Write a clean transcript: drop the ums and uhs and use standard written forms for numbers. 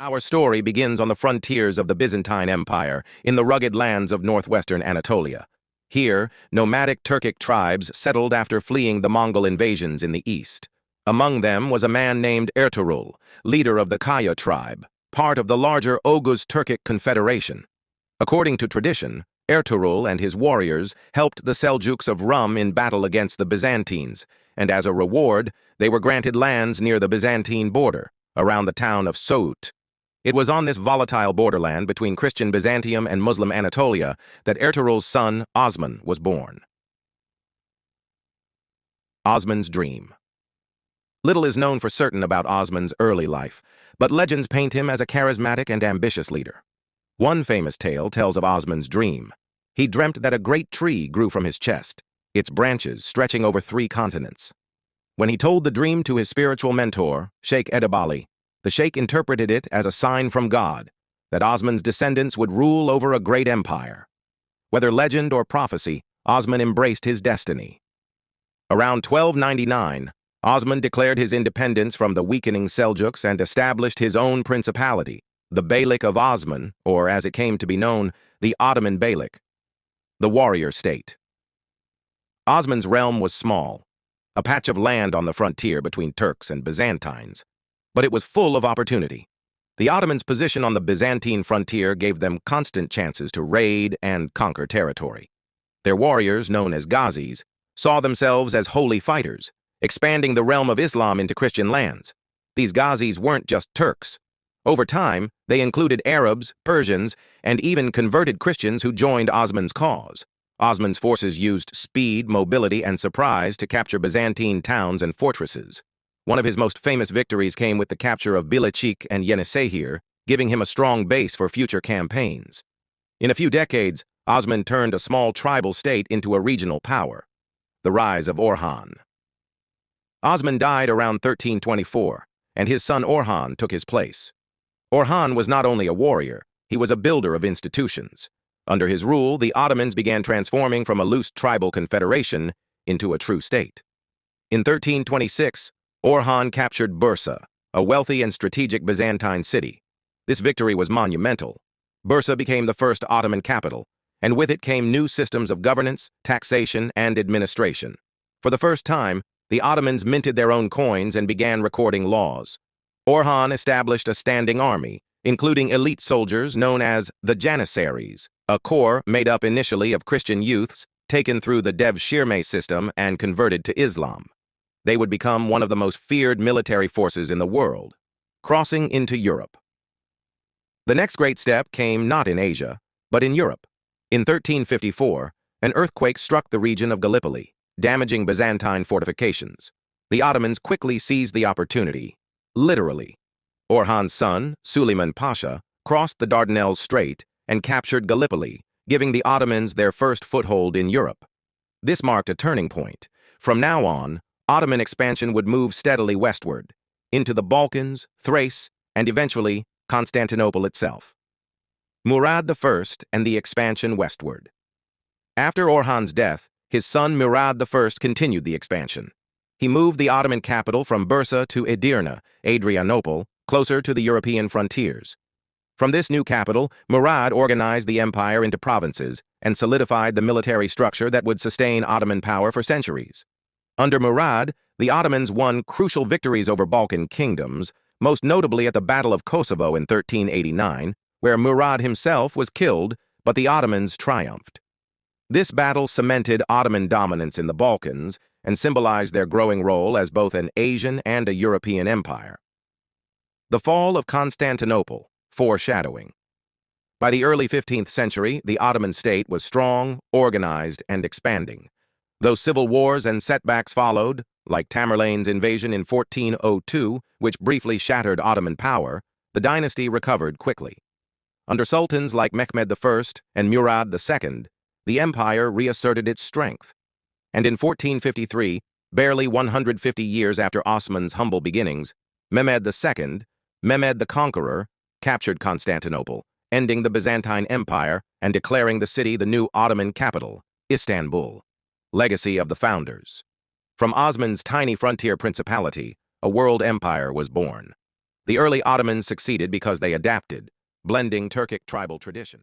Our story begins on the frontiers of the Byzantine Empire, in the rugged lands of northwestern Anatolia. Here, nomadic Turkic tribes settled after fleeing the Mongol invasions in the east. Among them was a man named Ertuğrul, leader of the Kaya tribe, part of the larger Oghuz Turkic confederation. According to tradition, Ertuğrul and his warriors helped the Seljuks of Rum in battle against the Byzantines, and as a reward, they were granted lands near the Byzantine border, around the town of Soğut. It was on this volatile borderland between Christian Byzantium and Muslim Anatolia that Ertuğrul's son, Osman, was born. Osman's dream. Little is known for certain about Osman's early life, but legends paint him as a charismatic and ambitious leader. One famous tale tells of Osman's dream. He dreamt that a great tree grew from his chest, its branches stretching over 3 continents. When he told the dream to his spiritual mentor, Sheikh Edebali, the sheikh interpreted it as a sign from God that Osman's descendants would rule over a great empire. Whether legend or prophecy, Osman embraced his destiny. Around 1299, Osman declared his independence from the weakening Seljuks and established his own principality, the Beylik of Osman, or as it came to be known, the Ottoman Beylik, the warrior state. Osman's realm was small, a patch of land on the frontier between Turks and Byzantines, but it was full of opportunity. The Ottomans' position on the Byzantine frontier gave them constant chances to raid and conquer territory. Their warriors, known as ghazis, saw themselves as holy fighters, expanding the realm of Islam into Christian lands. These ghazis weren't just Turks. Over time, they included Arabs, Persians, and even converted Christians who joined Osman's cause. Osman's forces used speed, mobility, and surprise to capture Byzantine towns and fortresses. One of his most famous victories came with the capture of Bilecik and Yenisehir, giving him a strong base for future campaigns. In a few decades, Osman turned a small tribal state into a regional power. The rise of Orhan. Osman died around 1324, and his son Orhan took his place. Orhan was not only a warrior, he was a builder of institutions. Under his rule, the Ottomans began transforming from a loose tribal confederation into a true state. In 1326, Orhan captured Bursa, a wealthy and strategic Byzantine city. This victory was monumental. Bursa became the first Ottoman capital, and with it came new systems of governance, taxation, and administration. For the first time, the Ottomans minted their own coins and began recording laws. Orhan established a standing army, including elite soldiers known as the Janissaries, a corps made up initially of Christian youths taken through the Devshirme system and converted to Islam. They would become one of the most feared military forces in the world, crossing into Europe. The next great step came not in Asia, but in Europe. In 1354, an earthquake struck the region of Gallipoli, damaging Byzantine fortifications. The Ottomans quickly seized the opportunity, literally. Orhan's son, Suleiman Pasha, crossed the Dardanelles Strait and captured Gallipoli, giving the Ottomans their first foothold in Europe. This marked a turning point. From now on, Ottoman expansion would move steadily westward, into the Balkans, Thrace, and eventually Constantinople itself. Murad I and the expansion westward. After Orhan's death, his son Murad I continued the expansion. He moved the Ottoman capital from Bursa to Edirne, Adrianople, closer to the European frontiers. From this new capital, Murad organized the empire into provinces and solidified the military structure that would sustain Ottoman power for centuries. Under Murad, the Ottomans won crucial victories over Balkan kingdoms, most notably at the Battle of Kosovo in 1389, where Murad himself was killed, but the Ottomans triumphed. This battle cemented Ottoman dominance in the Balkans and symbolized their growing role as both an Asian and a European empire. The fall of Constantinople, foreshadowing. By the early 15th century, the Ottoman state was strong, organized, and expanding. Though civil wars and setbacks followed, like Tamerlane's invasion in 1402, which briefly shattered Ottoman power, the dynasty recovered quickly. Under sultans like Mehmed I and Murad II, the empire reasserted its strength. And in 1453, barely 150 years after Osman's humble beginnings, Mehmed II, Mehmed the Conqueror, captured Constantinople, ending the Byzantine Empire and declaring the city the new Ottoman capital, Istanbul. Legacy of the founders. From Osman's tiny frontier principality, a world empire was born. The early Ottomans succeeded because they adapted, blending Turkic tribal tradition.